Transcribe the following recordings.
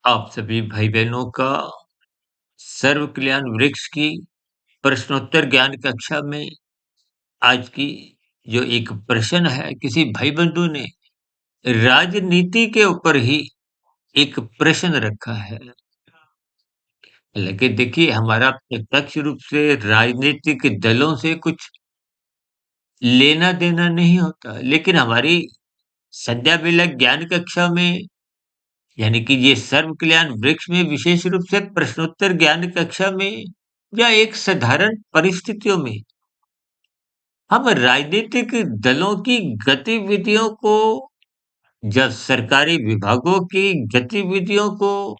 आप सभी भाई-बहनों का सर्व कल्याण वृक्ष की प्रश्नोत्तर ज्ञान कक्षा में आज की जो एक प्रश्न है, किसी भाई बंधु ने राजनीति के ऊपर ही एक प्रश्न रखा है। हालाँकि देखिए, हमारा प्रत्यक्ष रूप से राजनीतिक दलों से कुछ लेना-देना नहीं होता, लेकिन हमारी संध्या बेला ज्ञान कक्षा में यानी कि ये सर्व कल्याण वृक्ष में विशेष रूप से प्रश्नोत्तर ज्ञान कक्षा में या एक साधारण परिस्थितियों में हम राजनीतिक दलों की गतिविधियों को या सरकारी विभागों की गतिविधियों को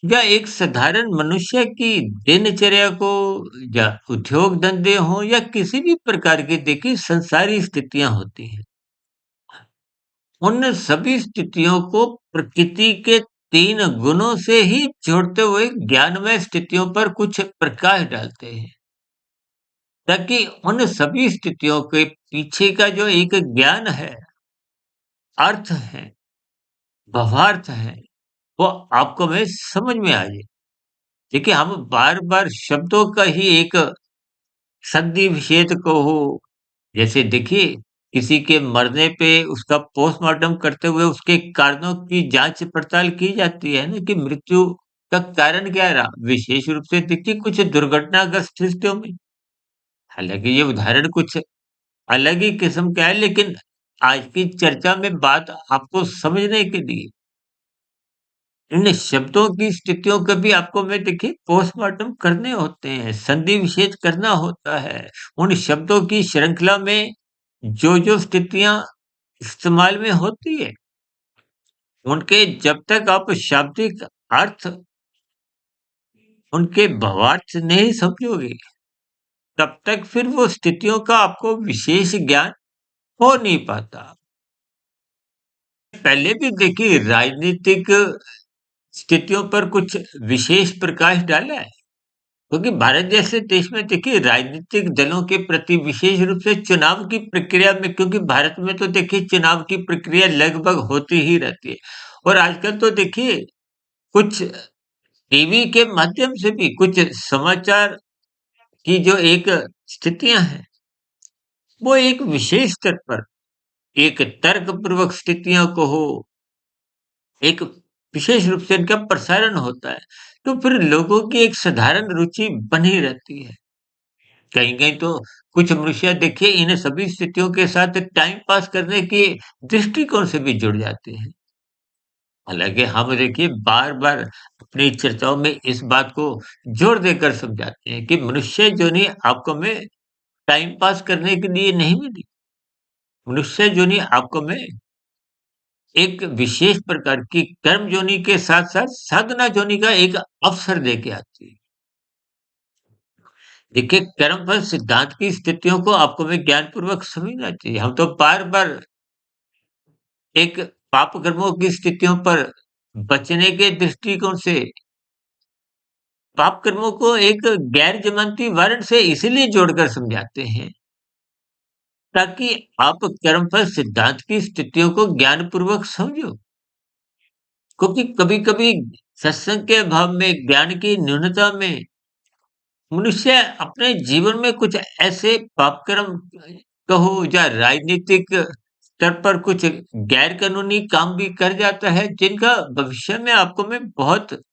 या एक साधारण मनुष्य की दिनचर्या को या उद्योग धंधे हो या किसी भी प्रकार की देखिए संसारी स्थितियां होती हैं, उन सभी स्थितियों को प्रकृति के 3 गुणों से ही जोड़ते हुए ज्ञानमय स्थितियों पर कुछ प्रकाश डालते हैं, ताकि उन सभी स्थितियों के पीछे का जो एक ज्ञान है, अर्थ है, भावार्थ है, वो आपको में समझ में आ जाए। देखिए, हम बार-बार शब्दों का ही एक संधि विच्छेद को हो जैसे देखिए, किसी के मरने पे उसका पोस्टमार्टम करते हुए उसके कारणों की जाँच-पड़ताल की जाती है ना कि मृत्यु का कारण क्या रहा? विशेष रूप से देखिए कुछ दुर्घटनाग्रस्त स्थितियों में। हालाँकि ये उदाहरण कुछ अलग ही किस्म का है, लेकिन आज की चर्चा में बात आपको समझने के लिए इन शब्दों की स्थितियों के भी आपको में देखिए पोस्टमार्टम करने होते हैं, संधि विच्छेद करना होता है। उन शब्दों की श्रृंखला में जो स्थितियाँ इस्तेमाल में होती है, उनके जब तक आप शाब्दिक अर्थ, उनके भावार्थ नहीं समझोगे, तब तक फिर वो स्थितियों का आपको विशेष ज्ञान हो नहीं पाता। पहले भी देखिए राजनीतिक स्थितियों पर कुछ विशेष प्रकाश डाला है, क्योंकि भारत जैसे देश में देखिए राजनीतिक दलों के प्रति विशेष रूप से चुनाव की प्रक्रिया में, क्योंकि भारत में तो देखिए चुनाव की प्रक्रिया लगभग होती ही रहती है और आजकल तो देखिए कुछ टीवी के माध्यम से भी कुछ समाचार की जो एक स्थितियां हैं, वो एक विशेष स्तर पर एक तर्कपूर्वक स्थितियों को हो, एक विशेष रूप से इनका प्रसारण होता है, तो फिर लोगों की एक साधारण रुचि बनी रहती है। कहीं-कहीं तो कुछ मनुष्य देखिए इन सभी स्थितियों के साथ टाइम पास करने के दृष्टिकोण से भी जुड़ जाते हैं। हालाँकि हम देखिए बार-बार अपनी चर्चाओं में इस बात को जोर देकर समझाते हैं कि मनुष्य जोनी आपको में टाइम पास करने के लिए नहीं मिली। मनुष्य जोनी आपको में एक विशेष प्रकार की कर्म जोनी के साथ-साथ साधना जोनी का एक अवसर देके आती है। देखिए, कर्म फल सिद्धांत की स्थितियों को आपको में ज्ञानपूर्वक समझना चाहिए। हम तो बार-बार एक पाप कर्मों की स्थितियों पर बचने के दृष्टिकोण से पाप कर्मों को एक गैर जमानती वारंट से इसीलिए जोड़कर समझाते हैं, ताकि आप कर्मफल सिद्धांत की स्थितियों को ज्ञानपूर्वक समझो। क्योंकि कभी-कभी सत्संग के अभाव में, ज्ञान की न्यूनता में मनुष्य अपने जीवन में कुछ ऐसे पाप कर्म कहो या राजनीतिक स्तर पर कुछ गैर कानूनी काम भी कर जाता है, जिनका भविष्य में आपको में बहुत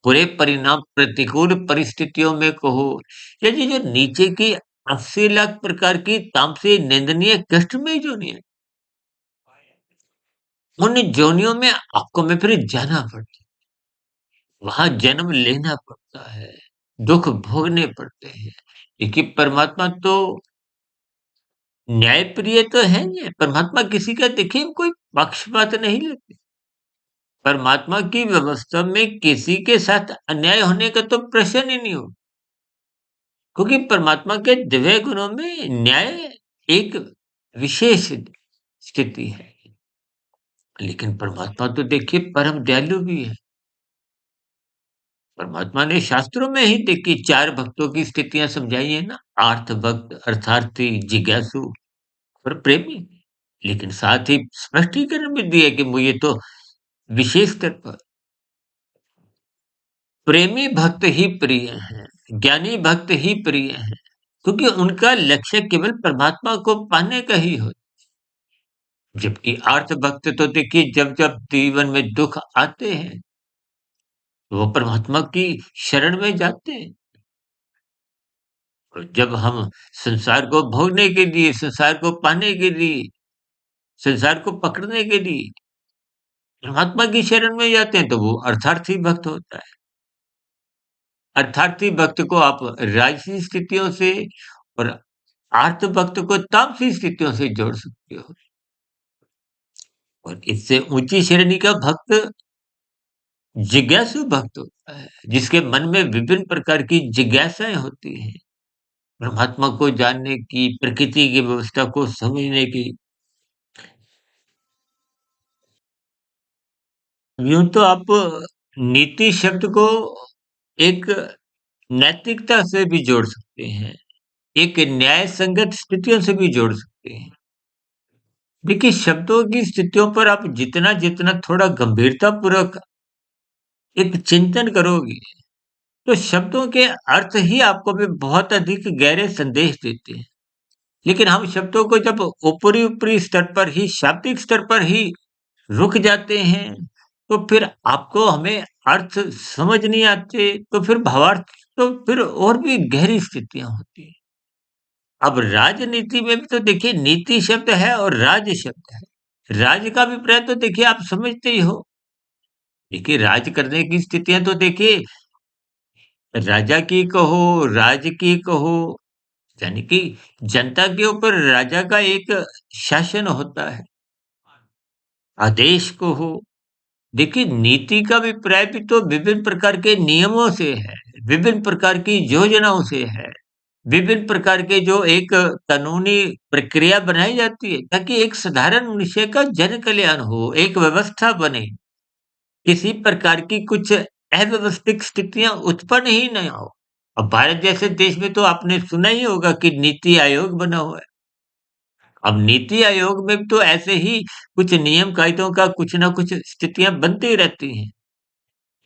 बुरे परिणाम प्रतिकूल परिस्थितियों में कहो या ये जो नीचे की 80 लाख प्रकार की तामसी निंदनीय कष्टमय जोनियां, उन जोनियों में आपको में फिर जाना पड़ता है, वहां जन्म लेना पड़ता है, दुख भोगने पड़ते हैं। देखिए परमात्मा तो न्यायप्रिय तो है ही है, परमात्मा किसी का देखिए कोई पक्षपात नहीं लेते। परमात्मा की व्यवस्था में किसी के साथ अन्याय होने का तो प्रश्न ही नहीं हो, क्योंकि परमात्मा के दिव्य गुणों में न्याय एक विशेष स्थिति है। लेकिन परमात्मा तो देखिए परम दयालु भी है। परमात्मा ने शास्त्रों में ही देखिए 4 भक्तों की स्थितियाँ समझाई है ना, आर्त भक्त, अर्थार्थी, जिज्ञासु और प्रेमी। लेकिन साथ ही स्पष्टीकरण भी दिया कि मुझे तो विशेष स्तर पर प्रेमी भक्त ही प्रिय हैं, ज्ञानी भक्त ही प्रिय हैं, क्योंकि उनका लक्ष्य केवल परमात्मा को पाने का ही होता है। जबकि आर्थ भक्त तो देखिए जब-जब जीवन में दुःख आते हैं, वो परमात्मा की शरण में जाते हैं। और जब हम संसार को भोगने के लिए, संसार को पाने के लिए, संसार को पकड़ने के लिए परमात्मा की शरण में जाते हैं, तो वो अर्थार्थी भक्त होता है। अर्थार्थी भक्त को आप राजसी स्थितियों से और आर्त भक्त को तामसी स्थितियों से जोड़ सकते हो। और इससे ऊँची श्रेणी का भक्त जिज्ञासु भक्त होता है, जिसके मन में विभिन्न प्रकार की जिज्ञासाएँ होती हैं। परमात्मा को जानने की, प्रकृति की व्यवस्था को समझने की। यूँ तो आप नीति शब्द को एक नैतिकता से भी जोड़ सकते हैं, एक न्याय संगत स्थितियों से भी जोड़ सकते हैं। देखिए, शब्दों की स्थितियों पर आप जितना-जितना थोड़ा गंभीरतापूर्वक एक चिंतन करोगे, तो शब्दों के अर्थ ही आपको भी बहुत अधिक गहरे संदेश देते हैं। लेकिन हम शब्दों को जब ऊपरी-ऊपरी स्तर पर ही, शाब्दिक स्तर पर ही रुक जाते हैं, तो फिर आपको हमें अर्थ समझ नहीं आते, तो फिर भावार्थ तो फिर और भी गहरी स्थितियाँ होती हैं। अब राजनीति में भी तो देखिए नीति शब्द है और राज शब्द है। राज का अभिप्राय तो देखिए आप समझते ही हो। देखिए राज करने की स्थितियाँ तो देखिए राजा की कहो, राज की कहो, यानी कि जनता के ऊपर राजा का एक शासन होता है, आदेश को हो। देखिए नीति का अभिप्राय भी तो विभिन्न प्रकार के नियमों से है, विभिन्न प्रकार की योजनाओं से है, विभिन्न प्रकार के जो एक कानूनी प्रक्रिया बनाई जाती है ताकि एक साधारण मनुष्य का जन कल्याण हो, एक व्यवस्था बने, किसी प्रकार की कुछ अव्यवस्थित स्थितियाँ उत्पन्न ही नहीं हो। अब भारत जैसे देश में तो आपने सुना ही होगा कि नीति आयोग बना हुआ है। अब नीति आयोग में तो ऐसे ही कुछ नियम कायदों का कुछ ना कुछ स्थितियाँ बनती रहती हैं,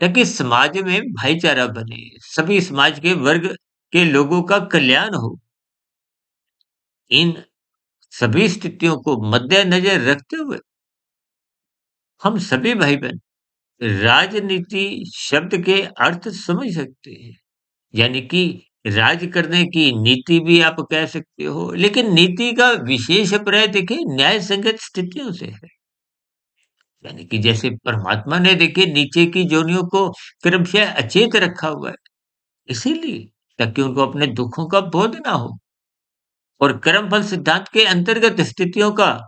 ताकि समाज में भाईचारा बने, सभी समाज के वर्ग के लोगों का कल्याण हो। इन सभी स्थितियों को मद्देनजर रखते हुए हम सभी भाई-बहन राजनीति शब्द के अर्थ समझ सकते हैं। यानी कि राज करने की नीति भी आप कह सकते हो, लेकिन नीति का विशेष अभिप्राय देखिए न्याय संगत स्थितियों से है। यानी कि जैसे परमात्मा ने देखिए नीचे की योनियों को क्रमशः अचेत रखा हुआ है, इसीलिए ताकि उनको अपने दुखों का बोध ना हो और कर्मफल सिद्धांत के अंतर्गत स्थितियों का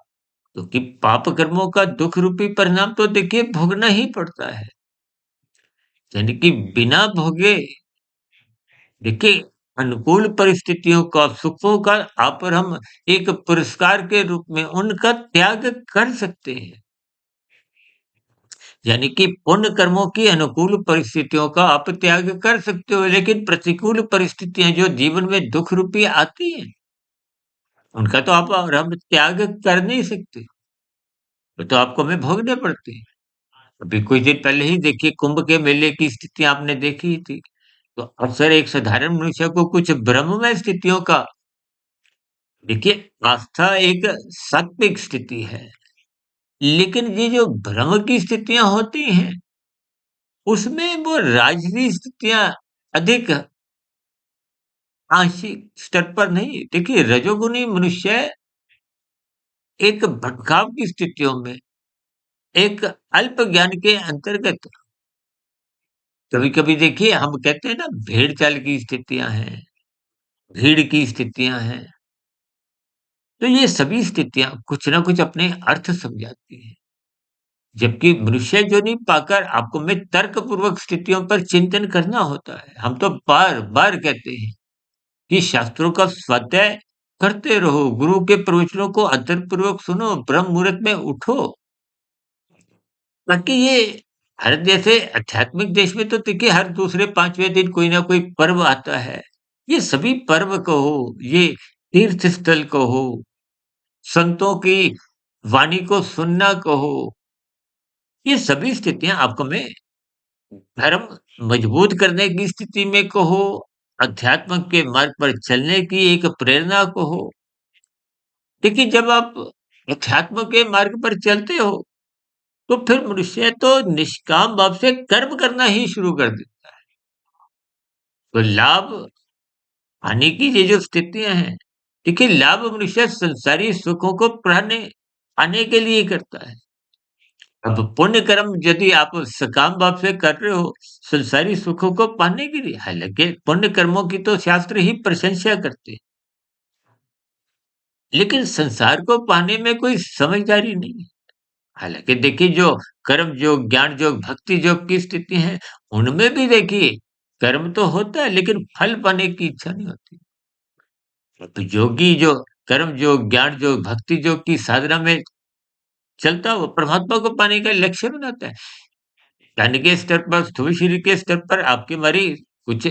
क्योंकि पाप कर्मों का दुख रूपी परिणाम तो देखिए भोगना ही पड़ता है। यानी कि बिना भोगे देखिए अनुकूल परिस्थितियों का, सुखों का आप और हम एक पुरस्कार के रूप में उनका त्याग कर सकते हैं। यानी कि पुण्य कर्मों की अनुकूल परिस्थितियों का आप त्याग कर सकते हो, लेकिन प्रतिकूल परिस्थितियाँ जो जीवन में दुख रूपी आती हैं, उनका तो आप और हम त्याग कर नहीं सकते। वो तो आपको हमें भोगने पड़ते हैं। अभी कुछ दिन पहले ही देखिए कुंभ के मेले की स्थिति आपने देखी ही थी। तो अक्सर एक साधारण मनुष्य को कुछ भ्रममय स्थितियों का देखिए आस्था एक सात्विक स्थिति है। लेकिन ये जो भ्रम की स्थितियाँ होती हैं, उसमें वो राजसी स्थितियाँ अधिक आंशिक स्तर पर नहीं देखिए रजोगुनी मनुष्य एक भटकाव की स्थितियों में, एक अल्प ज्ञान के अंतर्गत कभी-कभी देखिए हम कहते हैं ना भेड़-चाल की स्थितियाँ हैं, भीड़ की स्थितियाँ हैं, तो ये सभी स्थितियाँ कुछ न कुछ अपने अर्थ समझाती हैं। जबकि मनुष्य जो नहीं पाकर आपको में तर्कपूर्वक स्थितियों पर चिंतन करना होता है। हम तो बार-बार कहते हैं कि शास्त्रों का स्वाध्याय करते रहो, गुरु के प्रवचनों को अध्ययनपूर्वक सुनो, ब्रह्म मुहूर्त में उठो, ताकि ये भारत जैसे आध्यात्मिक देश में तो देखिए हर दूसरे 5वें दिन कोई ना कोई पर्व आता है। ये सभी पर्व कहो, ये तीर्थ स्थल कहो, संतों की वाणी को सुनना कहो, ये सभी स्थितियाँ आपको में धर्म मजबूत करने की स्थिति में कहो, अध्यात्म के मार्ग पर चलने की एक प्रेरणा कहो। देखिए, जब आप अध्यात्म के मार्ग पर चलते हो, तो फिर मनुष्य तो निष्काम भाव से कर्म करना ही शुरू कर देता है। तो लाभ हानि की ये जो स्थितियाँ हैं, देखिए लाभ मनुष्य संसारी सुखों को पाने पाने के लिए करता है। अब पुण्य कर्म यदि आप सकाम भाव से कर रहे हो, संसारी सुखों को पाने के लिए, हालाँकि पुण्य कर्मों की तो शास्त्र ही प्रशंसा करते हैं, लेकिन संसार को पाने में कोई समझदारी नहीं है। हालाँकि देखिए जो कर्म योग, ज्ञान योग, भक्ति योग की स्थिति है, उनमें भी देखिए कर्म तो होता है लेकिन फल पाने की इच्छा नहीं होती। तो योगी जो कर्म योग, ज्ञान योग, भक्ति योग की साधना में चलता हुआ परमात्मा को पाने का लक्ष्य बनाता है। तन के स्तर पर, स्थूल शरीर के स्तर पर आपकी हमारी कुछ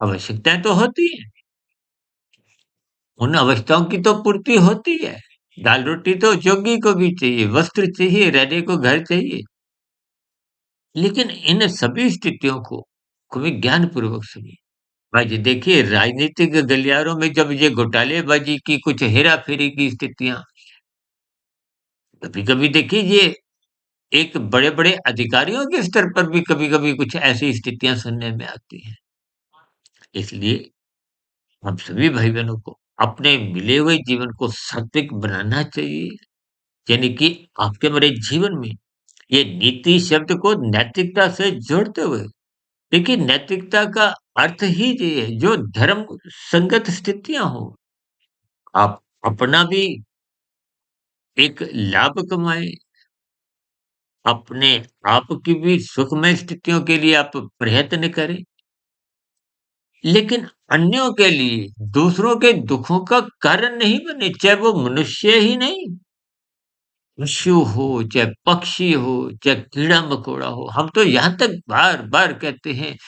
आवश्यकताएँ तो होती हैं। उन आवश्यकताओं की तो पूर्ति होती है। दाल-रोटी तो जोगी को भी चाहिए, वस्त्र चाहिए, रहने को घर चाहिए। लेकिन इन सभी स्थितियों को कभी ज्ञानपूर्वक सुनिए। आज देखिए राजनीतिक गलियारों में जब ये घोटालेबाजी की कुछ हेरा-फेरी की स्थितियाँ कभी-कभी देखिए ये एक बड़े-बड़े अधिकारियों के स्तर पर भी कभी-कभी कुछ ऐसी स्थितियाँ सुनने में आती हैं। इसलिए हम सभी भाई-बहनों को अपने मिले हुए जीवन को सात्विक बनाना चाहिए। यानी कि आपके हमारे जीवन में ये नीति शब्द को नैतिकता से जोड़ते हुए देखिए नैतिकता का अर्थ ही ये है जो धर्म संगत स्थितियाँ हो। आप अपना भी एक लाभ कमाएँ, अपने आप की भी सुखमय स्थितियों के लिए आप प्रयत्न करें, लेकिन अन्यों के लिए दूसरों के दुखों का कारण नहीं बने, चाहे वो मनुष्य ही नहीं, पशु हो, चाहे पक्षी हो, चाहे कीड़ा-मकोड़ा हो। हम तो यहाँ तक बार-बार कहते हैं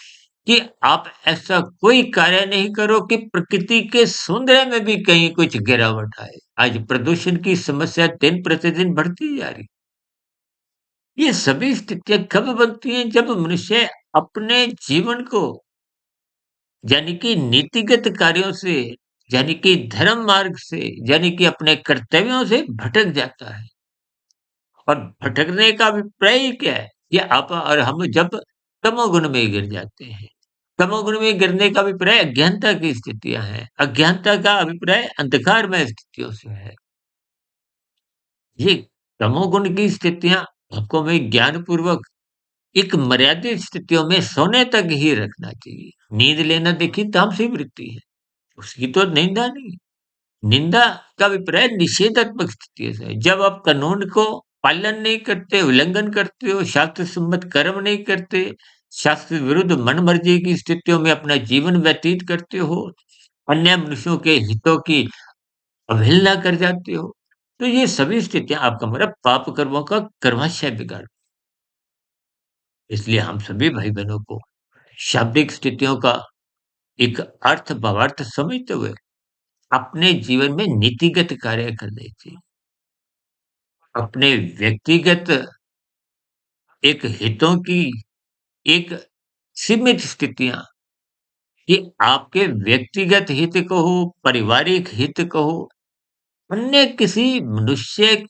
कि आप ऐसा कोई कार्य नहीं करो कि प्रकृति के सौंदर्य में भी कहीं कुछ गिरावट आए। आज प्रदूषण की समस्या दिन प्रतिदिन बढ़ती जा रही। ये सभी स्थितियाँ कब बनती हैं जब मनुष्य अपने जीवन को यानी कि नीतिगत कार्यों से, यानी कि धर्म मार्ग से, यानी कि अपने कर्तव्यों से भटक जाता है। और भटकने का अभिप्राय ही क्या है? कि आप और हम जब तमोगुण में गिर जाते हैं। तमोगुण में गिरने का अभिप्राय अज्ञानता की स्थितियाँ हैं। अज्ञानता का अभिप्राय अंधकारमय स्थितियों से है। ये तमोगुण की स्थितियाँ आपको हमें ज्ञानपूर्वक एक मर्यादित स्थितियों में सोने तक ही रखना चाहिए। नींद लेना देखिए तामसी वृत्ति है, उसकी तो निंदा नहीं। निंदा का अभिप्राय निषेधात्मक स्थिति से है। जब आप कानून को पालन नहीं करते, उल्लंघन करते हो, शास्त्र सम्मत कर्म नहीं करते, शास्त्र विरुद्ध मनमर्जी की स्थितियों में अपना जीवन व्यतीत करते हो, अन्य मनुष्यों के हितों की अवहेलना कर जाते हो, तो ये सभी स्थितियाँ आपका मतलब पाप कर्मों का कर्माशय बिगाड़ इसलिए हम सभी भाई-बहनों को शाब्दिक स्थितियों का एक अर्थ भावार्थ समझते हुए अपने जीवन में नीतिगत कार्य करने चाहिए। अपने व्यक्तिगत एक हितों की एक सीमित स्थितियाँ कि आपके व्यक्तिगत हित कहो, पारिवारिक हित कहो, अन्य किसी मनुष्य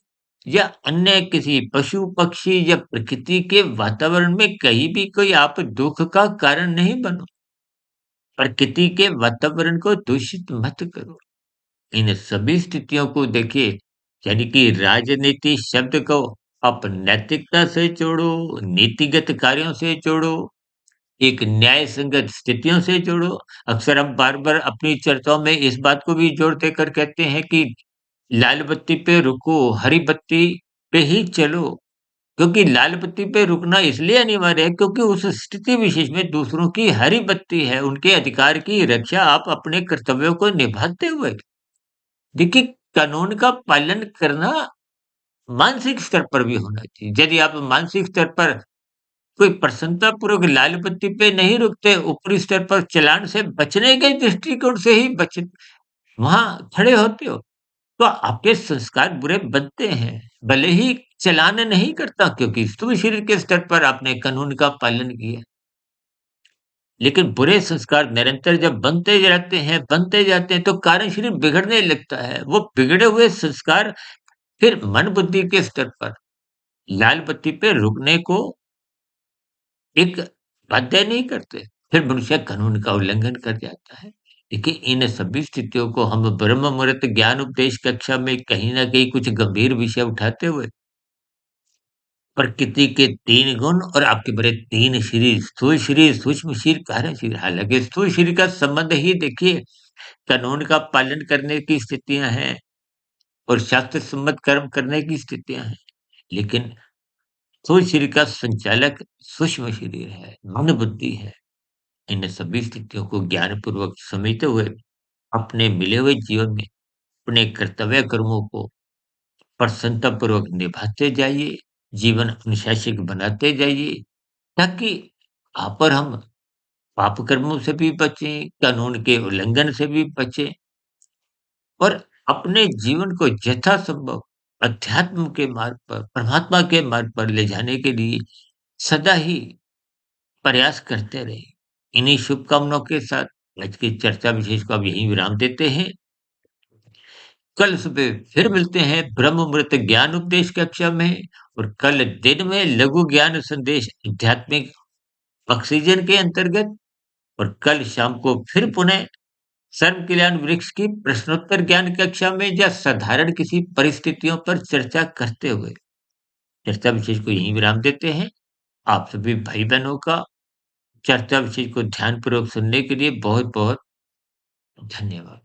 या अन्य किसी पशु-पक्षी या प्रकृति के वातावरण में कहीं भी कोई आप दुःख का कारण नहीं बनो। प्रकृति के वातावरण को दूषित मत करो। इन सभी स्थितियों को देखिए यानी कि राजनीति शब्द को आप नैतिकता से जोड़ो, नीतिगत कार्यों से जोड़ो, एक न्याय संगत स्थितियों से जोड़ो। अक्सर हम बार-बार अपनी चर्चाओं में इस बात को भी जोड़ देकर कहते हैं कि लाल बत्ती पे रुको, हरी बत्ती पे ही चलो। क्योंकि लाल बत्ती पे रुकना इसलिए अनिवार्य है क्योंकि उस स्थिति विशेष में दूसरों की हरी बत्ती है, उनके अधिकार की रक्षा आप अपने कर्तव्यों को निभाते हुए देखिए, कानून का पालन करना मानसिक स्तर पर भी होना चाहिए। यदि आप मानसिक स्तर पर कोई प्रसन्नतापूर्वक लाल बत्ती पे नहीं रुकते, ऊपरी स्तर पर चालान से बचने के दृष्टिकोण से ही वहाँ खड़े होते हो, तो आपके संस्कार बुरे बनते हैं। भले ही चलान नहीं करता क्योंकि स्थूल शरीर के स्तर पर आपने कानून का पालन किया। लेकिन बुरे संस्कार निरंतर जब बनते जाते हैं तो कारण शरीर बिगड़ने लगता है। वो बिगड़े हुए संस्कार फिर मन बुद्धि के स्तर पर लाल बत्ती पे रुकने को एक बाध्य नहीं करते। फिर मनुष्य कानून का उल्लंघन कर जाता है। देखिए इन सभी स्थितियों को हम ब्रह्म मुहूर्त ज्ञान उपदेश कक्षा में कहीं न कहीं कुछ गंभीर विषय उठाते हुए प्रकृति के 3 गुण और आपके बड़े 3 शरीर, स्थूल शरीर, सूक्ष्म शरीर, कारण शरीर। हालाँकि स्थूल शरीर का संबंध ही देखिए कानून का पालन करने की स्थितियाँ हैं और शास्त्र सम्मत कर्म करने की स्थितियाँ हैं। लेकिन स्थूल शरीर का संचालक सूक्ष्म शरीर है, मन बुद्धि है। इन सभी स्थितियों को ज्ञानपूर्वक समझते हुए अपने मिले हुए जीवन में अपने कर्तव्य कर्मों को प्रसन्नतापूर्वक निभाते जाइए, जीवन अनुशासित बनाते जाइए, ताकि आप और हम पाप कर्मों से भी बचें, कानून के उल्लंघन से भी बचें और अपने जीवन को यथासंभव अध्यात्म के मार्ग पर, परमात्मा के मार्ग पर ले जाने के लिए सदा ही प्रयास करते रहें। इन्हीं शुभकामनाओं के साथ आज की चर्चा विशेष को अब यहीं विराम देते हैं। कल सुबह फिर मिलते हैं ब्रह्म मुहूर्त ज्ञान उपदेश कक्षा में और कल दिन में लघु ज्ञान संदेश आध्यात्मिक ऑक्सीजन के अंतर्गत और कल शाम को फिर पुनः सर्व कल्याण वृक्ष की प्रश्नोत्तर ज्ञान कक्षा में या साधारण किसी परिस्थितियों पर चर्चा करते हुए चर्चा विशेष को यहीं विराम देते हैं। आप सभी भाई बहनों का चर्चा विशेष को ध्यानपूर्वक सुनने के लिए बहुत बहुत धन्यवाद।